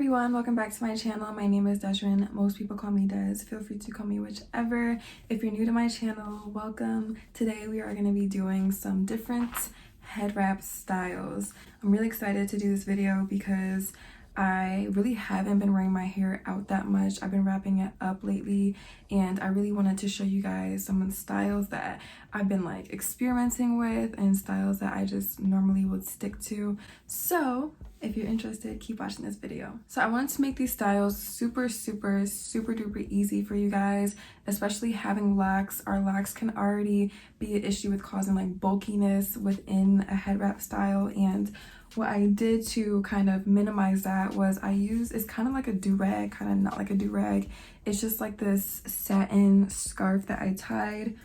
everyone, welcome back to my channel. My name is Deszren. Most people call me Des. Feel free to call me whichever. If you're new to my channel, welcome. Today we are going to be doing some different head wrap styles. I'm really excited to do this video because I really haven't been wearing my hair out that much. I've been wrapping it up lately, and I really wanted to show you guys some of the styles that I've been like experimenting with and styles that I just normally would stick to. So if you're interested, keep watching this video. So I wanted to make these styles super duper easy for you guys, especially having locks. Our locks can already be an issue with causing like bulkiness within a head wrap style, and what I did to kind of minimize that was it's kind of like a do-rag, kind of not like a do-rag. It's just like this satin scarf that I tied.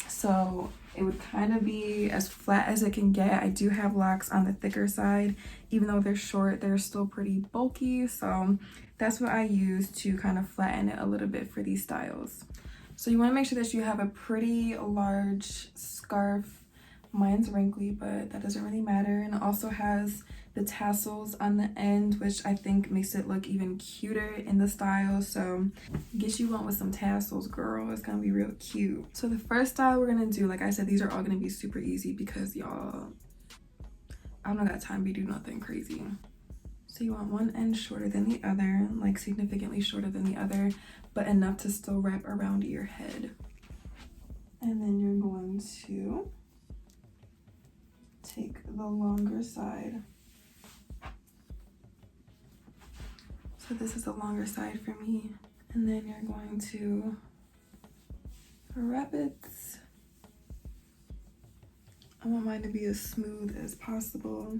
So it would kind of be as flat as it can get. I do have locks on the thicker side. Even though they're short, they're still pretty bulky. So that's what I use to kind of flatten it a little bit for these styles. So you want to make sure that you have a pretty large scarf. Mine's wrinkly, but that doesn't really matter. And it also has the tassels on the end, which I think makes it look even cuter in the style. So get you one with some tassels, girl. It's gonna be real cute. So the first style we're gonna do, like I said, these are all gonna be super easy because y'all, I don't got time to do nothing crazy. So you want one end shorter than the other, like significantly shorter than the other, but enough to still wrap around your head. And then you're going to take the longer side. So this is the longer side for me. And then you're going to wrap it. I want mine to be as smooth as possible.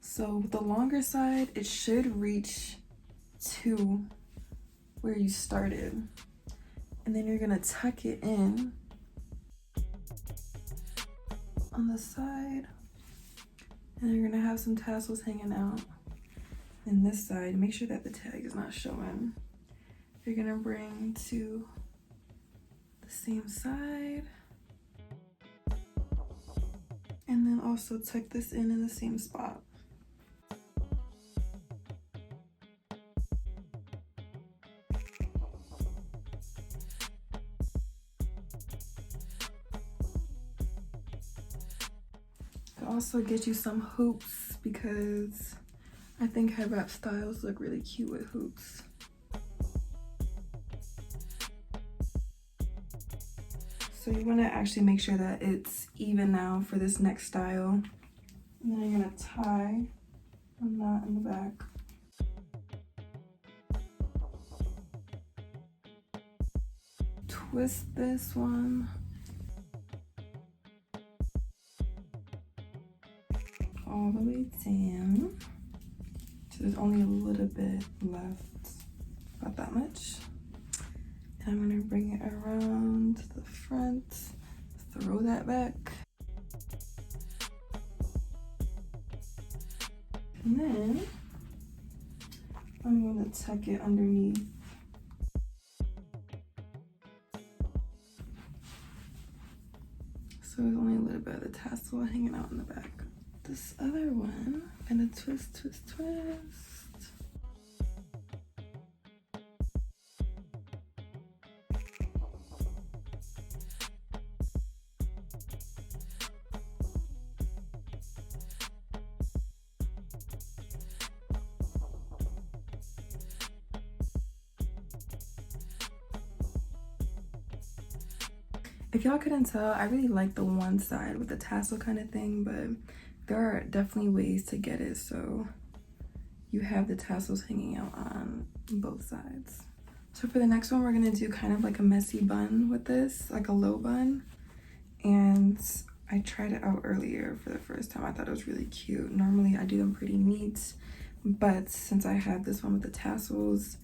So with the longer side, it should reach to where you started. And then you're gonna tuck it in on the side, and you're gonna have some tassels hanging out. And this side, make sure that the tag is not showing. You're gonna bring to the same side, and then also tuck this in the same spot. Also get you some hoops because I think head wrap styles look really cute with hoops. So you want to actually make sure that it's even now for this next style. And then you're going to tie a knot in the back. Twist this one all the way down. So there's only a little bit left, about that much. And I'm gonna bring it around the front, throw that back. And then I'm gonna tuck it underneath. So there's only a little bit of the tassel hanging out in the back. This other one, I'm gonna twist. If y'all couldn't tell, I really like the one side with the tassel kind of thing, but there are definitely ways to get it so you have the tassels hanging out on both sides. So for the next one, we're gonna do kind of like a messy bun with this, like a low bun. And I tried it out earlier for the first time. I thought it was really cute. Normally I do them pretty neat, but since I have this one with the tassels,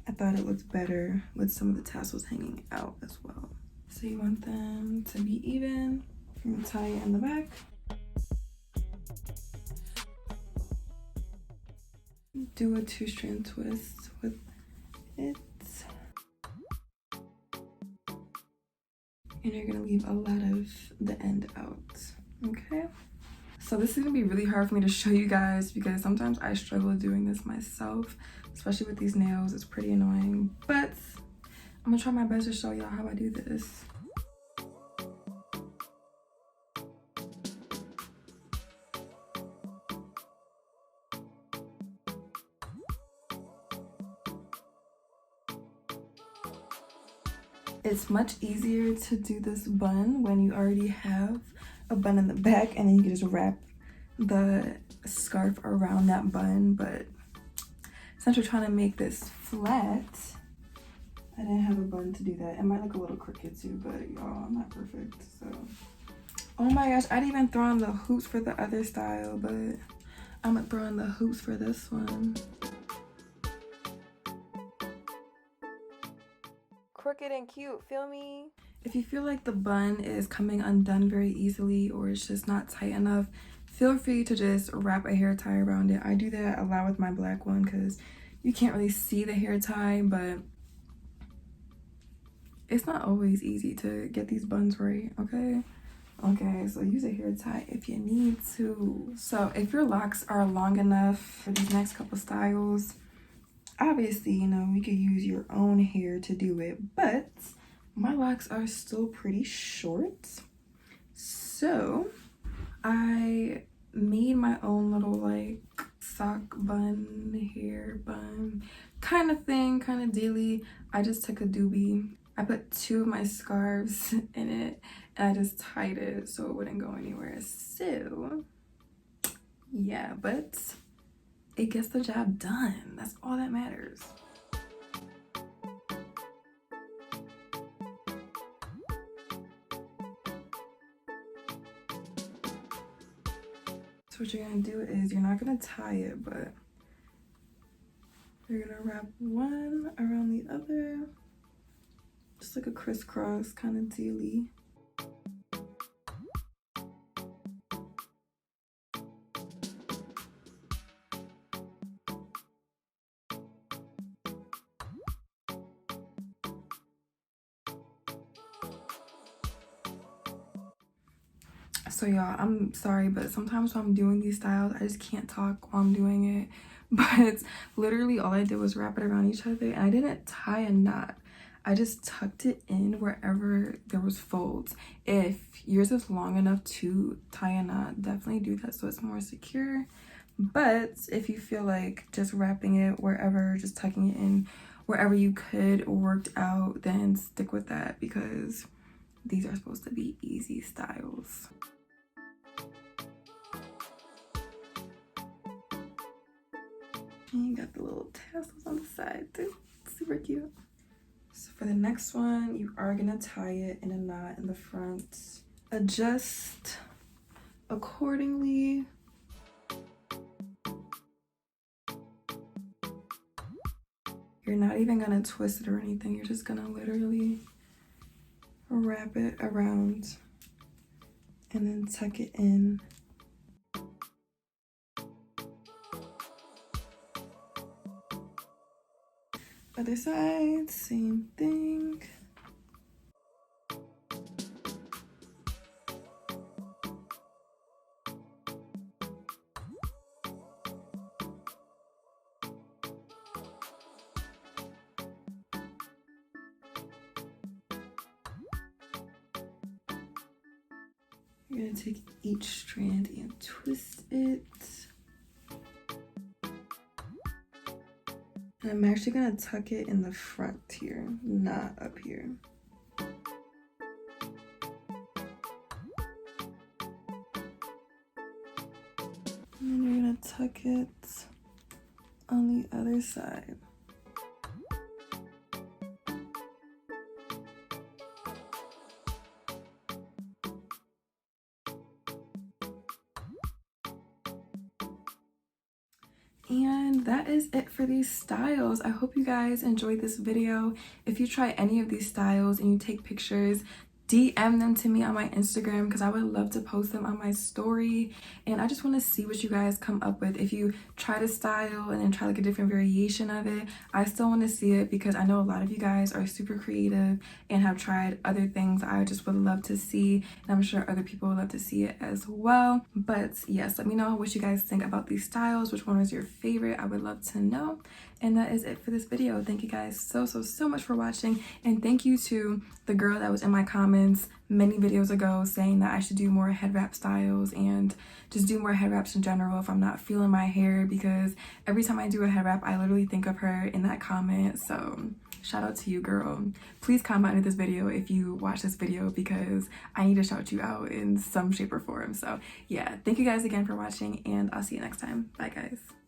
I thought it looked better with some of the tassels hanging out as well. So you want them to be even. You're gonna tie it in the back. Do a 2-strand twist with it. And you're gonna leave a lot of the end out, okay? So this is gonna be really hard for me to show you guys because sometimes I struggle doing this myself, especially with these nails. It's pretty annoying, but I'm gonna try my best to show y'all how I do this. It's much easier to do this bun when you already have a bun in the back, and then you can just wrap the scarf around that bun. But since we're trying to make this flat, I didn't have a bun to do that. It might look a little crooked too, but y'all, I'm not perfect, so. Oh my gosh, I didn't even throw on the hoops for the other style, but I'm gonna throw on the hoops for this one. Crooked and cute, feel me? If you feel like the bun is coming undone very easily or it's just not tight enough, feel free to just wrap a hair tie around it. I do that a lot with my black one because you can't really see the hair tie, but it's not always easy to get these buns right, okay? Okay, so use a hair tie if you need to. So if your locks are long enough for these next couple styles, obviously, you know, you could use your own hair to do it, but my locks are still pretty short. So I made my own little like sock bun, hair bun kind of thing, kind of dealy. I just took a doobie. I put 2 of my scarves in it and I just tied it so it wouldn't go anywhere. So yeah, but it gets the job done. That's all that matters. So what you're gonna do is you're not gonna tie it, but you're gonna wrap one around the other, just like a crisscross kind of dealy. So y'all, I'm sorry, but sometimes when I'm doing these styles, I just can't talk while I'm doing it. But literally all I did was wrap it around each other, and I didn't tie a knot. I just tucked it in wherever there was folds. If yours is long enough to tie a knot, definitely do that so it's more secure. But if you feel like just wrapping it wherever, just tucking it in wherever you could worked out, then stick with that because these are supposed to be easy styles. And you got the little tassels on the side too. Super cute. So for the next one, you are gonna tie it in a knot in the front. Adjust accordingly. You're not even gonna twist it or anything. You're just gonna literally wrap it around and then tuck it in. Other side, same thing. You're gonna take each strand and twist it. And I'm actually gonna tuck it in the front here, not up here. And then you're gonna tuck it on the other side. And that is it for these styles. I hope you guys enjoyed this video. If you try any of these styles and you take pictures, DM them to me on my Instagram because I would love to post them on my story. And I just want to see what you guys come up with. If you try to style and then try like a different variation of it, I still want to see it because I know a lot of you guys are super creative and have tried other things I just would love to see, and I'm sure other people would love to see it as well. But yes, let me know what you guys think about these styles, which one was your favorite. I would love to know. And that is it for this video. Thank you guys so much for watching, and thank you to the girl that was in my comments many videos ago saying that I should do more head wrap styles and just do more head wraps in general if I'm not feeling my hair, because every time I do a head wrap I literally think of her in that comment. So shout out to you, girl. Please comment under this video if you watch this video because I need to shout you out in some shape or form. So yeah, thank you guys again for watching, and I'll see you next time. Bye guys.